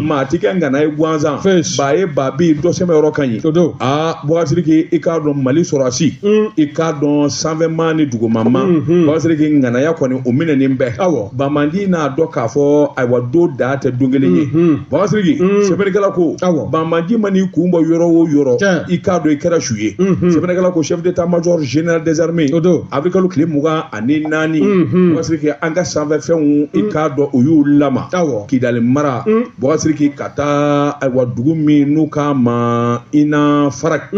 maa ti kɛ ngana ye gansan ba ye ba bi dɔ sɛbɛn yɔrɔ kan ye Bougazelli i k'a dɔn Mali sɔrɔsi i k'a dɔn sanfɛma ni dugumama Bougazelli nganaya kɔni o minɛnen bɛɛ Bamandi n'a dɔn k'a fɔ ayiwa do da tɛ don kelen ye Bougazelli sɛbɛnnikɛla ko Bamandi ma n'i kun bɔ yɔrɔ o yɔrɔ i k'a dɔn i kɛra su ye sɛbɛnnikɛla ko chef d'état-major général des armées a bɛ kalo tile 24 Bougazelli an ka sanfɛfɛnw i k'a dɔn o y'u lama Kidali mara Bougazelli ka taa ayiwa dugu min n'u k'a ma Ina Farak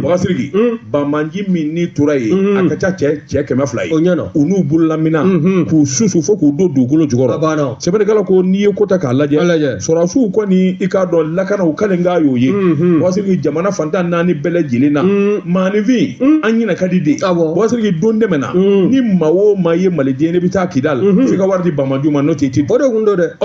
Bougazelli Bamandi min ni tora ye a ka ca cɛ 200 ye u n'u bololamina k'u susu fo k'u don dugukolo jukɔrɔ sɛbɛnnikɛla ko n'i ye ko ta k'a lajɛ sɔrɔsiw kɔni i k'a dɔn lakanaw kalen k'a y'o ye Bougazelli jamana fantan 4 bɛɛ lajɛlen na maanifin an ɲinɛ ka di de Bougazelli don dɛmɛna ni maa o maa ye maliden ne bɛ taa Kidal f'i ka wari di Bamandi ma n'o tɛ ti o de kun do dɛ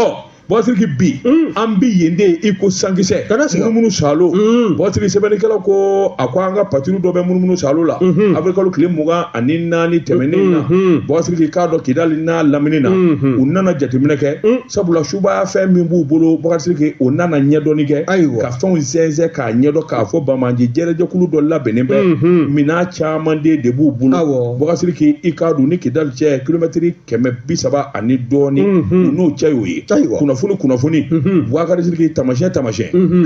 Bougazelli bi an bi yen de i ko sankisɛ munumunu salo Bougazelli sɛbɛnnikɛla ko a ko an ka patrouille dɔ bɛ munumunu salo la a bɛ kalo tile 24 tɛmɛnen na Bougazelli k'a dɔn Kidali n'a lamini na u nana jateminɛ kɛ sabula subaya fɛn min b'u bolo Bougazelli o nana ɲɛdɔnni kɛ ka fɛnw sɛnsɛn k'a ɲɛdɔn k'a fɔ Bamandi jɛrɛjɛkulu dɔ labɛnnen bɛ minan caman de b'u bolo Bougazelli i k'a dɔn ni Kidali cɛ kilomɛtiri 130 ani dɔɔni u n'o cɛ y'o ye kunnafoni Bougazelli tamasiyɛn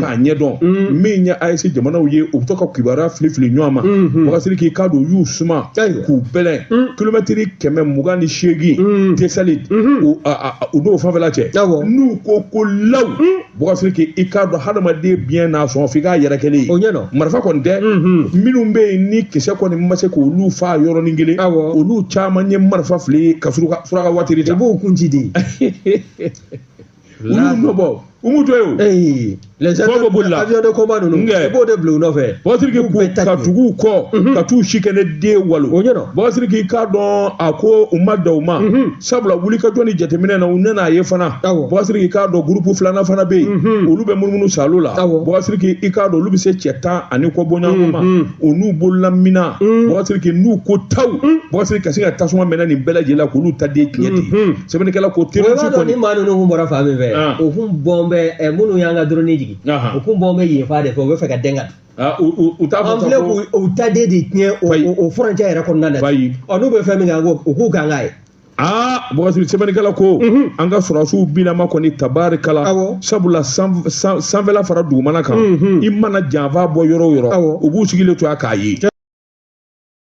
k'a ɲɛdɔn min ye AES jamanaw ye u bɛ to ka kibaruya fili ɲɔgɔn ma Bougazelli k'a dɔn u y'u suma k'u bɛlɛn kilomɛtiri 128 Tesalit u n'o fanfɛla cɛ n'u ko law Bougazelli i k'a dɔn hadamaden biɲɛ n'a sɔn f'i k'a yɛrɛ kɛlen ye marifa kɔni tɛ minnu bɛ yen ni kisɛ kɔni ma se k'olu fa yɔrɔnin kelen olu caman ye marifa fili ka suraka waati ta i b'o kun ci de olu nɔbɔ umu to ye les avions de combat ninnu i b'o de bila u nɔfɛ Bougazelli ka tugu kɔ ka t'u si kɛnɛ den walo Bougazelli k'a dɔn a ko u ma da u ma sabula wulikajɔ ni jateminɛ na u nana a ye fana Bougazelli k'a dɔn groupe 2nan fana bɛ yen olu bɛ munumunu salo la Bougazelli i k'a dɔn olu bɛ se cɛ 10 ani kɔ bɔɲɔgɔnko ma u n'u bololamina Bougazelli n'u ko taw Bougazelli ka se ka tasuma mɛnɛ nin bɛɛ lajɛlen k'olu ta den tiɲɛ ten sɛbɛnnikɛla ko terroriste kɔni ni maa ninnu kun bɔra fan min fɛ o kun bɔn bɛ minnu y'an ka drone jigin u kun bɔn bɛ yen fa de fɛ u bɛ fɛ ka den ka u t'a fɔ ko u ta den de tiɲɛ o furancɛ yɛrɛ kɔnɔna na n'u bɛ fɛn min kan u k'u kan k'a ye Bougazelli sɛbɛnnikɛla ko an ka sɔrɔsiw binama kɔni tabarikala sabula sanfɛla fara dugumana kan i mana janfa bɔ yɔrɔ o yɔrɔ u b'u sigilen to a k'a ye